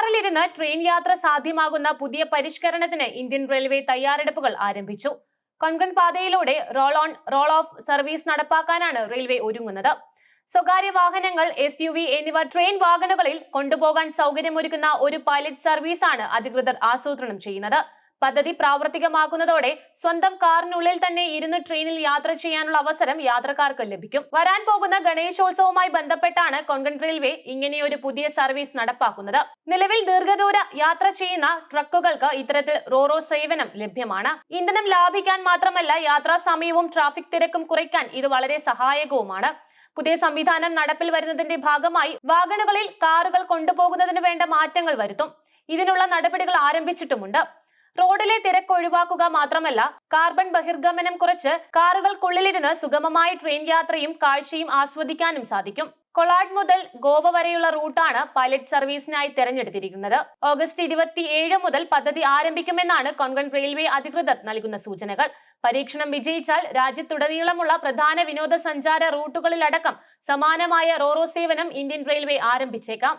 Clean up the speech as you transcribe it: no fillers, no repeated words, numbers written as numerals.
കാറിലിരുന്ന് train യാത്ര സാധ്യമാകുന്ന പുതിയ പരിഷ്കരണത്തിന് ഇന്ത്യൻ റെയിൽവേ തയ്യാറെടുപ്പുകൾ ആരംഭിച്ചു. കൊങ്കൺ പാതയിലൂടെ roll on roll off service നടപ്പാക്കാനാണ് റെയിൽവേ ഒരുങ്ങുന്നത്. സ്വകാര്യ വാഹനങ്ങൾ, SUV എന്നിവ ട്രെയിൻ വാഗണുകളിൽ കൊണ്ടുപോകാൻ സൗകര്യമൊരുക്കുന്ന ഒരു പൈലറ്റ് സർവീസാണ് അധികൃതർ ആസൂത്രണം ചെയ്യുന്നത്. പദ്ധതി പ്രാവർത്തികമാക്കുന്നതോടെ സ്വന്തം കാറിനുള്ളിൽ തന്നെ ഇരുന്ന് ട്രെയിനിൽ യാത്ര ചെയ്യാനുള്ള അവസരം യാത്രക്കാർക്ക് ലഭിക്കും. വരാൻ പോകുന്ന ഗണേശോത്സവവുമായി ബന്ധപ്പെട്ടാണ് കൊങ്കൺ റെയിൽവേ ഇങ്ങനെയൊരു പുതിയ സർവീസ് നടപ്പാക്കുന്നത്. നിലവിൽ ദീർഘദൂര യാത്ര ചെയ്യുന്ന ട്രക്കുകൾക്ക് ഇത്തരത്തിൽ റോറോ സേവനം ലഭ്യമാണ്. ഇന്ധനം ലാഭിക്കാൻ മാത്രമല്ല, യാത്രാ സമയവും ട്രാഫിക് തിരക്കും കുറയ്ക്കാൻ ഇത് വളരെ സഹായകവുമാണ്. പുതിയ സംവിധാനം നടപ്പിൽ വരുന്നതിന്റെ ഭാഗമായി വാഗണുകളിൽ കാറുകൾ കൊണ്ടുപോകുന്നതിന് വേണ്ട മാറ്റങ്ങൾ വരുത്തും. ഇതിനുള്ള നടപടികൾ ആരംഭിച്ചിട്ടുമുണ്ട്. റോഡിലെ തിരക്ക് ഒഴിവാക്കുക മാത്രമല്ല, കാർബൺ ബഹിർഗമനം കുറച്ച് കാറുകൾക്കുള്ളിലിരുന്ന് സുഗമമായ ട്രെയിൻ യാത്രയും കാഴ്ചയും ആസ്വദിക്കാനും സാധിക്കും. കൊളാഡ് മുതൽ ഗോവ വരെയുള്ള റൂട്ടാണ് പൈലറ്റ് സർവീസിനായി തെരഞ്ഞെടുത്തിരിക്കുന്നത്. ഓഗസ്റ്റ് 27 മുതൽ പദ്ധതി ആരംഭിക്കുമെന്നാണ് കൊങ്കൺ റെയിൽവേ അധികൃതർ നൽകുന്ന സൂചനകൾ. പരീക്ഷണം വിജയിച്ചാൽ രാജ്യത്തുടനീളമുള്ള പ്രധാന വിനോദസഞ്ചാര റൂട്ടുകളിലടക്കം സമാനമായ റോറോ സേവനം ഇന്ത്യൻ റെയിൽവേ ആരംഭിച്ചേക്കാം.